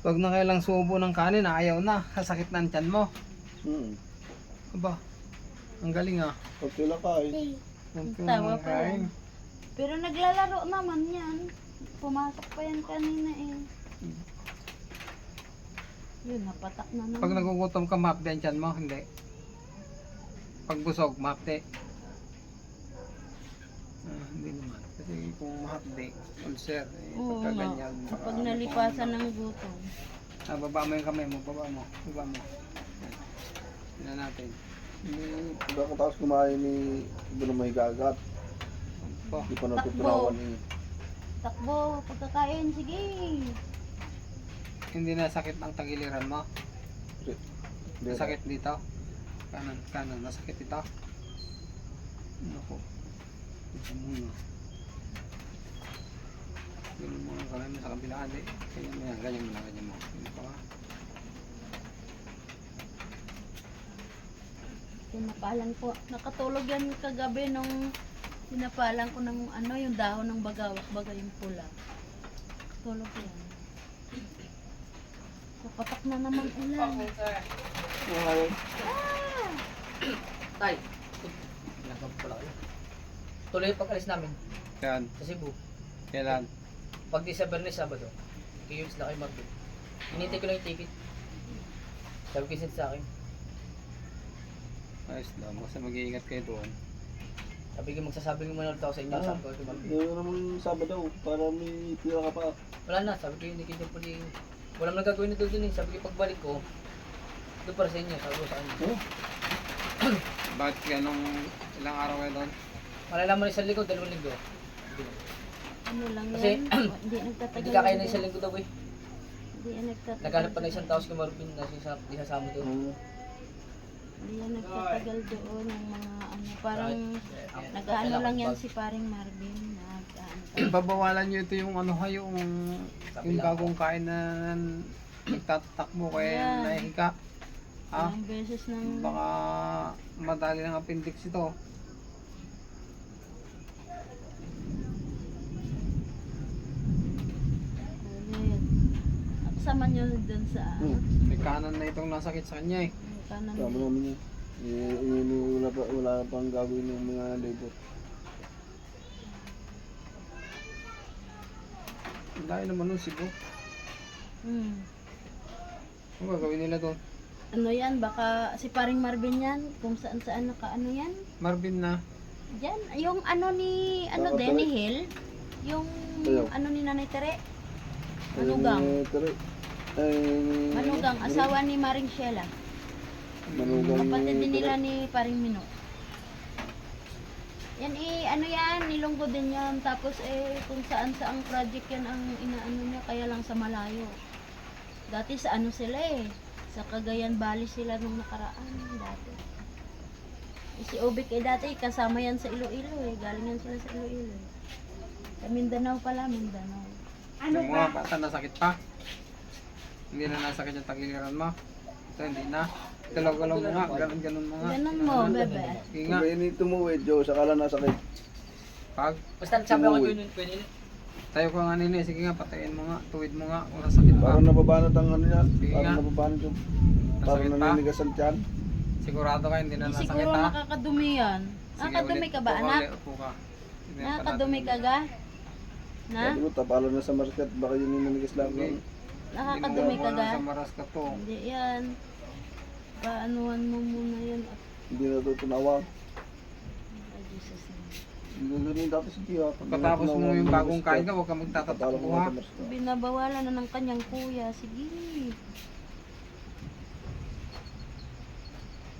Pag nakailang subo ng kanin, ayaw na. Sasakit na ang tiyan mo. Aba, ang galing ah. Pag sila kain. Kunti Tawa naman pa kain. yan. Pero naglalaro naman yan. Pumasok pa yan kanina eh. Yun, napatak na naman. Pag nagugutom ka, mahapde ang tiyan mo. Hindi. Pag busog, mahapde. Hindi naman. Kasi kung mahapde, ulcer. Oo Pagka nga. ganyan. Kapag nalipasan ng gutom. Baba mo yung kamay mo. Baba mo. Baba mo. Tignan natin. Pagkatapos kumain ni Bruno Mahigagat. Po. Hindi pa natutunawan ni. Takbo, pagkakain, sige. Hindi na sakit ang tagiliran mo. Hindi. Sakit dito. Kanan. Nasakit dito. Naku. Ito muna. Ganyan mo ang kamay mo sa kabila. Hindi. Ganyan mo yan. Ganyan mo. Hindi pa ka. Tinapalan ko. Nakatulog yan kagabi nung tinapalan ko ng ano, yung dahon ng bagawak, baga yung pula. Tulog yan. Napatak na naman ulan. Tay, nagpapala pala kayo. Tuloy yung pag-alis namin Yan. sa Cebu. Kailan? Pag December na Sabado, kiyos na kayo mag-book. Hinintay ko lang yung ticket. Sabi ko sa akin. Ayos lang. Basta mag-iingat kayo doon. Sabi ko magsasabi ko muna ulit ako sa inyo. Sabi ko ito mag Gano'n naman Sabado para may pira ka pa. Wala na, sabi ko hindi kayo puli. Walang nagagawin na doon eh. Sabi ko pagbalik ko, ito para sa inyo. Sabi ko sa kanya. Bakit ganong ilang araw kayo doon? Malalaman na isang linggo, 2 linggo. Ano lang Kasi, yan? Hindi nagtatagal. Hindi ka kaya na isang linggo daw eh. Hindi yan nagtatagal. Naghanap pa na isang tao si Marvin na isasama doon. Hindi yan nagtatagal doon ng mga ano. Parang nag-ano lang yan si paring Marvin. Babawalan nyo ito yung ano yung bagong kain na nagtatakbo kayo Yan. nahihiga. Ha? Ilang beses ng... Baka madali ng appendix ito. Ulit. Kasama nyo dun sa... May kanan na itong nasakit sa kanya eh. Kanan. Tama namin yun. Wala pang gagawin ng mga labor. Dahil naman nun Cebu. Ano gagawin nila doon? Ano yan? Baka si paring Marvin yan? Kung saan saan naka-ano yan? Marvin na. Diyan, yung ano ni... Ano, Denny Hill? Yung Ayaw. ano ni Nanay Tere? Manugang. Manugang, asawa ni Maring Sheila. Manugang. Kapatid din nila ni paring Mino. Yan ano yan, nilunggo din yan. Tapos kung saan saang project yan ang inaano niya, kaya lang sa malayo. Dati sa ano sila sa Cagayan Valley sila nung nakaraan dati. Si Obik dati kasama yan sa Iloilo galing yan sila sa Iloilo. Sa Mindanao pala, Mindanao. Yung mga bata nasakit pa. Hindi na nasakit yung tagiliran mo. Ito hindi na. Galaw-galaw mo nga. Ganon mo nga. Ganun mo, bebe. Sige nga. Kung ini tumuwid, Joe, sakala nasakit. Pag Basta sabi ako pwede tayo ko nga nini. Sige nga, patayin mo nga. Tuwid mo nga. Kung nasakit pa. Parang nababanat ang ano yan. Sige Parang nga. nababanat yung... Parang Nasakit pa. naninigas ang tiyan. Sigurado ka hindi na Hindi nasakit siguro ha. nakakadumi yan. Sige, Nakakadumi ulit. ka ba, Upo anak? ulit, upo ka. Tignan pa Nakakadumi natin ka ulit. ga? Na? Sabi ko, tapalo na sa market. Baka yun yung nanigas lang. Hindi. Nakakadumi ka ga? Sa maras ka to. Hindi yan. Paanuhan mo muna yan. Hindi natutunawa. Ay, Jesus name. Gagawin tapos hindi ha. Pagkatapos mo yung bagong kain ka, huwag ka magtatatakbo ha. Binabawalan na ng kanyang kuya. Sige.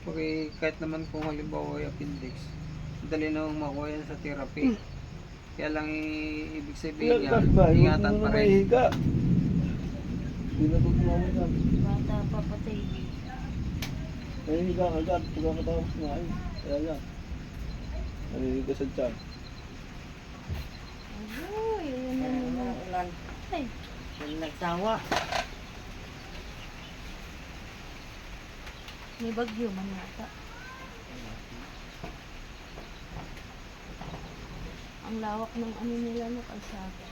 Okay, kahit naman kung halimbawa yung appendix, dali na makuha yan sa therapy. Kaya lang ibig sabihin niya, ingatan pa rin. Hindi natutunawa yan. Bata papatay. Nahihiga ka agad. Pagkakatapos kumain. Kaya yan. Naninigas ang tiyan. Ay, yun na. ulan. Ay, Nagsawa. may bagyo man yata. Ang lawak ng ano nila no, kalsada.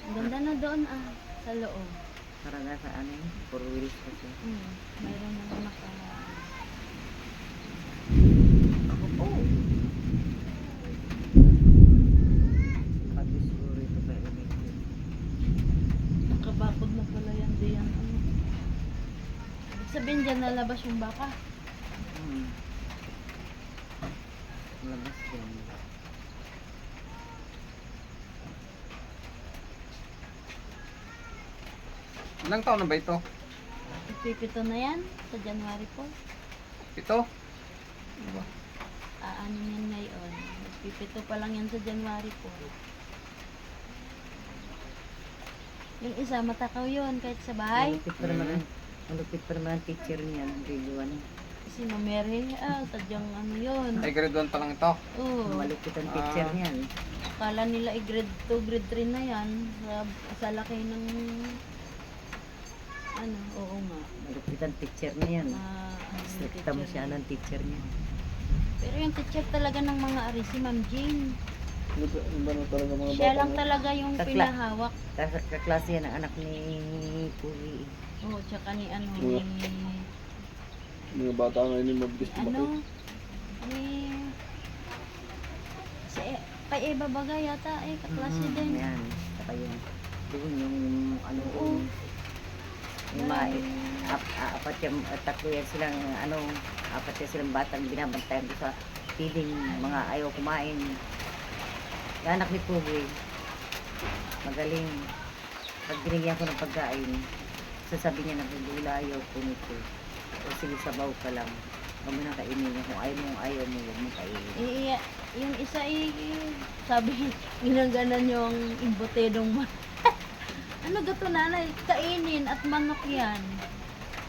Ang ganda na doon sa loob. Karga sa ano, 4 wheels kasi. Mayroon na naka... Ako po. Pati siguro ito pa elementary. Nakabakod na pala yan diyan. Ano. Ibig sabihin dyan nalabas yung baka. Labas din. Ilang taon na ba ito? Ipipito na yan sa January po. Ito? Ano yan ngayon? Ipipito pa lang yan sa January po. Yung isa matakaw yun kahit sa bahay. Malupit pa naman ang teacher niya, grade 1. Si Mary, sadyang ano yun. Ay, grade 1 pa lang ito. Oo. Malupit ang teacher niyan. Akala nila grade 2, grade 3 na yan. Sa laki ng... Ano, oo nga. Malupit ang teacher niya yan. Stricta mo siya ng teacher niya. Pero yung teacher talaga ng mga ari, si Ma'am Jane. Yung ba na talaga mga Siya bata lang na- talaga yung pinahawak. Kaklase yan ang anak ni Puri. Oo, tsaka ni ano, Mga- Mga bata ngayon yung mabilis ano, lumaki. ni... Si kay Eva Baga yata, kaklase din. Yan. Saka yung doon yung ano Oo. doon. Yung mga Maraming- apat yung tatlo yan silang ano, apat yan silang batang binabantayan ko sa feeding, mga ayaw kumain. Yung anak ni Pugoy, magaling. Pag binigyan ko ng pagkain, sasabi niya nagugula, ayaw ko nito. O sige, sabaw ka lang. Huwag mo nang kainin niya. Kung ayaw mo, huwag mo kainin. Yung isa sabi, ginaganan yung imbotedong ano gato nanay, kainin at manok yan.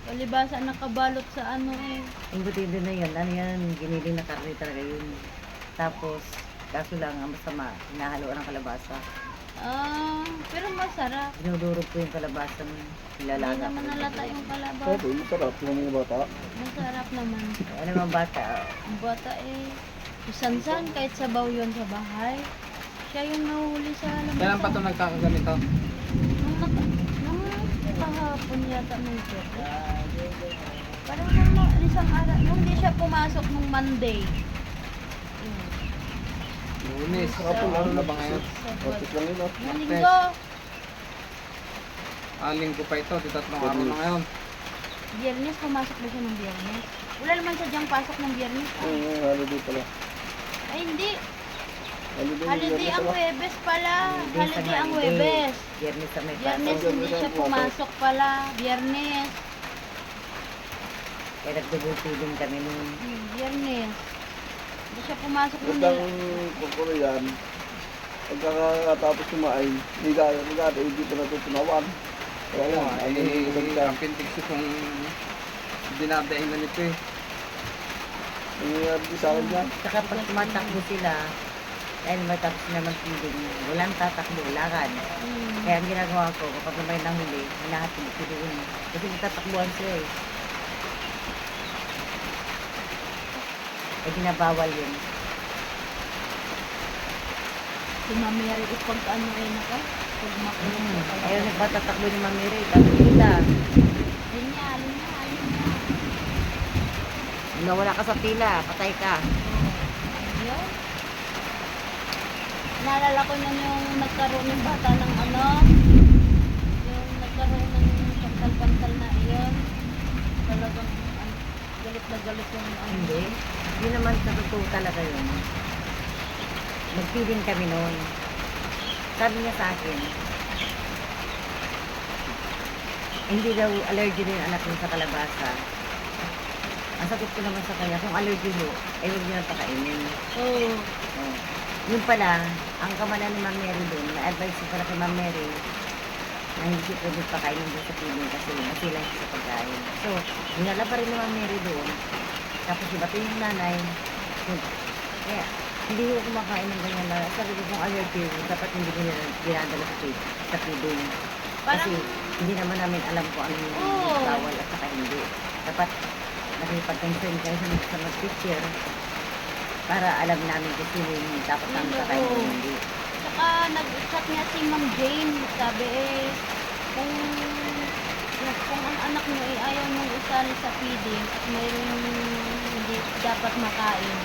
Palibasa nakabalot sa ano Yung butido na yun, ano yan, giniling na karne talaga yun. Tapos, kaso lang, ang masama, hinahaluan ng kalabasa. Pero masarap. Dinudurog ko yung kalabasa mo. Hindi Ilalaga naman nalata yung kalabas. Opo, masarap yung mga bata. Masarap naman. Ano mga bata, Ang bata isansan kahit sabaw yun sa bahay. Siya yung nahuli sa Kailan pa ito lamesa. nagkakaganito? Nung kahapon yata ng Jeffrey. Parang nung isang araw, nung hindi siya pumasok nung Monday. Lunes. Ano na ba ngayon? Tapos lang yun, ah. Nung linggo, Linggo pa ito. Di tatlong araw na ngayon. Biyernes, pumasok ba siya ng Biyernes? Wala naman siya diyang pasok ng Biyernes. Holiday pala. Ay hindi, Holiday holiday ang pala. Webes pala. Hindi, Holiday sa ang Monday. Webes. Biyernes sa may Biyernes pasok. hindi siya pumasok pala. Biyernes. Kaya nagdubuti din kami nung Biyernes. Hindi siya pumasok nung Basta ang kukulo yan, pagkakatapos kumain, hindi pa natutunawan. Kaya yan, ano yung maganda. Ang appendix itong dinadaing na nito eh. Ang nangyari sa akin yan, saka pag tumatakbo sila, dahil matapos naman feeding, walang tatakbo, lakad. Kaya ang ginagawa ko, kapag may nahuli, hinahatid ko doon. Kasi nagtatakbuhan sila eh. Eh, binabawal yun. Si Mami Yari ipag ano naka. Pag makulong siya pala. Ayaw nagpatatakbo ni Mami Ray, tapos nila. Linya. Nawala ka sa pila, patay ka. Yun. Naalala ko na yung nagkaroon ng bata ng ano. Yung nagkaroon ng pantal-pantal na iyon. Talagang galit na galit yung ano. Hindi. Hindi naman sa totoo talaga yun. Nagpilin kami noon. Sabi niya sa akin, hindi daw allergy din anak niya sa kalabasa. Ang sagot ko naman sa kanya, kung allergy mo, ay huwag niyo na pakainin. Oo. Oh. Yun pala, ang kamalan ni Ma'am Mary doon, na-advise ko pala kay Ma'am Mary, na hindi siya pwede pakainin doon sa feeding kasi masilang siya sa pagkain. So, dinala pa rin ni Ma'am Mary doon. Tapos iba yung nanay. Kaya, hindi ko kumakain ng ganyan na. Sabi ko kung allergy, dapat hindi ko nila dinadala sa feeding. Kasi hindi naman namin alam kung ano yung Oo. bawal at saka hindi. Dapat nakipag-concern kayo sa mag-teacher para alam namin kung sino yung dapat namin Oo. kakain o hindi. Saka nag-chat niya si Ma'am Jane. Sabi kung ang anak mo ay ayaw mong usali sa feeding at mayroong hindi dapat makain,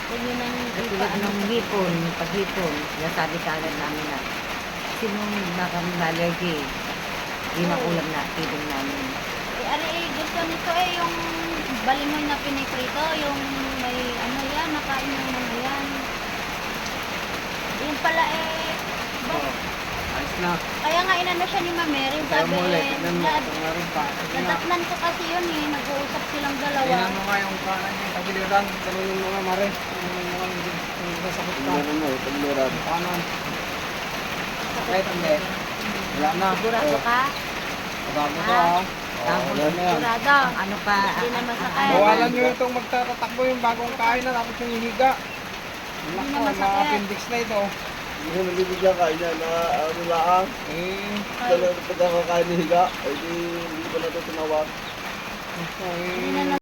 huwag nyo nang Katulad ng hipon, paghipon, nasabi ka agad namin na sinong allergy, di makulam na feeding namin. Gusto nito yung balimoy na piniprito, yung may ano yan, nakain yung mga yan. Yung pala Ayos na. kaya nga inano siya ni Ma'am Mary, Kaya sabi, mo ulit, tignan mo kung meron pa. Sige na. natatnan ko kasi yun nag-uusap silang dalawa. Tingnan mo nga yung kanan yung tagiliran. Ganun yung mga mare. Yung mga yung nasakit ka. Meron mo, pagliran. Kanan. Sakit, hindi. Wala na. Sigurado ka? Bago to ha. Tapos Wala na yan. sigurado, ano pa? Hindi na masakit. Bawalan nyo itong magtatatakbo yung bagong kain na tapos yung hihiga. Hindi na Mga masakit. appendix na ito. Hindi mo nabibigyan kain niya na ano laang. Eh, Dalawa pagkakakain ni Higa, ay di hindi pa natutunawan. eh, Hindi na